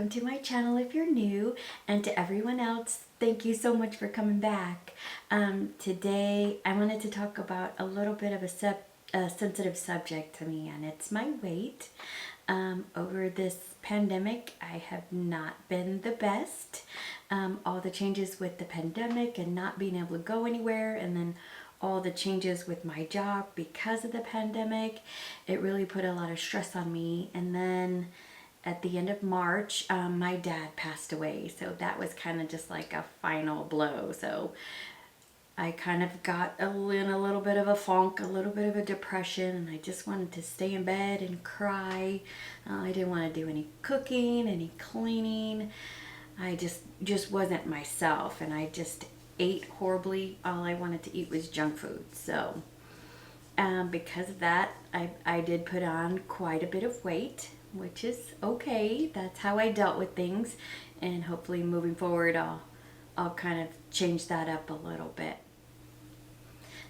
welcome to my channel if you're new, and to everyone else, thank you so much for coming back. Today I wanted to talk about a little bit of a sensitive subject to me, and it's my weight. Over this pandemic, I have not been the best. All the changes with the pandemic and not being able to go anywhere, and then all the changes with my job because of the pandemic, it really put a lot of stress on me. And then at the end of March, my dad passed away, so that was kind of just like a final blow. So I kind of got in a little bit of a funk, a little bit of a depression, and I just wanted to stay in bed and cry. I didn't want to do any cooking, any cleaning. I just wasn't myself, and I just ate horribly. All I wanted to eat was junk food. So because of that, I did put on quite a bit of weight, which is okay. That's how I dealt with things, and hopefully moving forward I'll kind of change that up a little bit.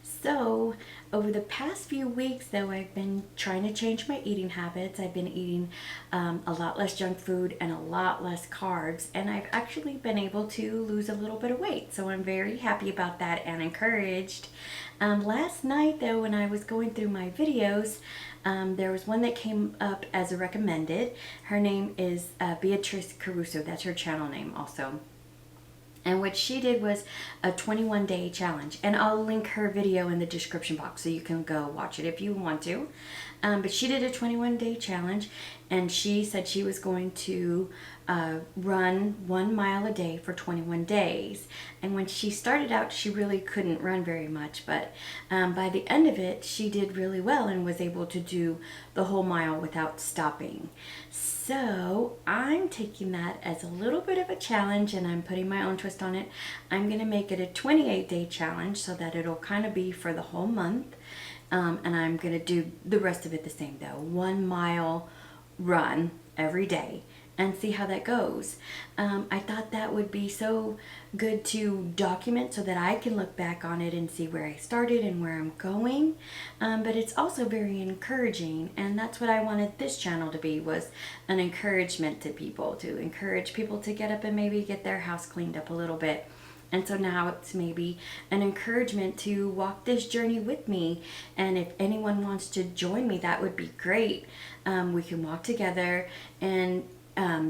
So over the past few weeks, though, I've been trying to change my eating habits. I've been eating a lot less junk food and a lot less carbs, and I've actually been able to lose a little bit of weight. So I'm very happy about that and encouraged. Last night, though, when I was going through my videos, there was one that came up as a recommended. Her name is Beatrice Caruso. That's her channel name also. And what she did was a 21-day challenge. And I'll link her video in the description box so you can go watch it if you want to. But she did a 21-day challenge, and she said she was going to run 1 mile a day for 21 days. And when she started out, she really couldn't run very much. But by the end of it, she did really well and was able to do the whole mile without stopping. So I'm taking that as a little bit of a challenge, and I'm putting my own twist on it. I'm going to make it a 28-day challenge so that it'll kind of be for the whole month. And I'm going to do the rest of it the same, though. 1 mile run every day and see how that goes. I thought that would be so good to document so that I can look back on it and see where I started and where I'm going. But it's also very encouraging, and that's what I wanted this channel to be, was an encouragement to people, to encourage people to get up and maybe get their house cleaned up a little bit. And so now it's maybe an encouragement to walk this journey with me. And if anyone wants to join me, that would be great. We can walk together and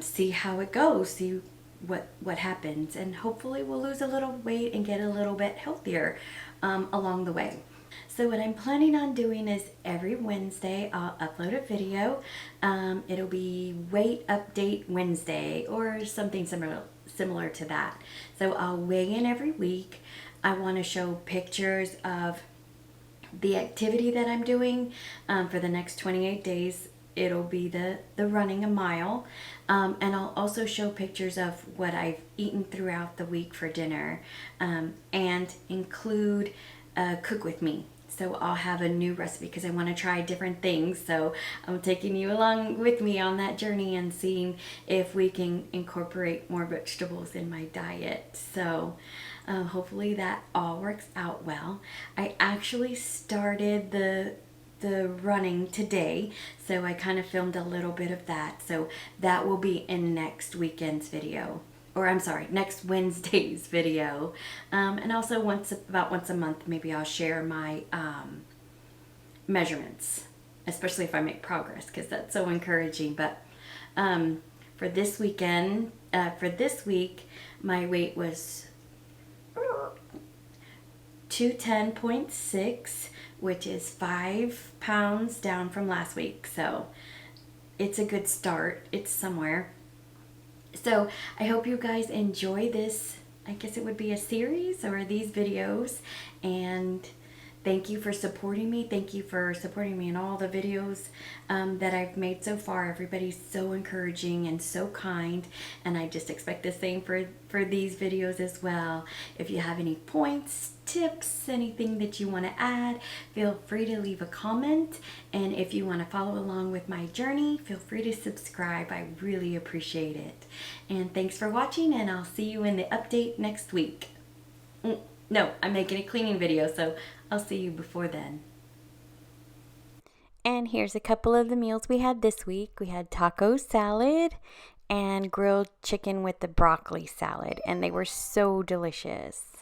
see how it goes, see what happens. And hopefully we'll lose a little weight and get a little bit healthier along the way. So what I'm planning on doing is every Wednesday I'll upload a video. It'll be Weight Update Wednesday or something similar to that. So I'll weigh in every week. I want to show pictures of the activity that I'm doing for the next 28 days. It'll be the running a mile, and I'll also show pictures of what I've eaten throughout the week for dinner, and include cook with me. So I'll have a new recipe because I want to try different things. So I'm taking you along with me on that journey and seeing if we can incorporate more vegetables in my diet. So hopefully that all works out well. I actually started the running today, so I kind of filmed a little bit of that. So that will be in next weekend's video. Or I'm sorry, next Wednesday's video. And also about once a month, maybe I'll share my measurements, especially if I make progress, because that's so encouraging. But for this week, my weight was 210.6, which is 5 pounds down from last week. So it's a good start. It's somewhere. So I hope you guys enjoy this. I guess it would be a series or these videos. And thank you for supporting me. Thank you for supporting me in all the videos that I've made so far. Everybody's so encouraging and so kind. And I just expect the same for these videos as well. If you have any points, tips, anything that you want to add, feel free to leave a comment. And if you want to follow along with my journey, feel free to subscribe. I really appreciate it. And thanks for watching, and I'll see you in the update next week. No, I'm making a cleaning video, so I'll see you before then. And here's a couple of the meals we had this week. We had taco salad and grilled chicken with the broccoli salad, and they were so delicious.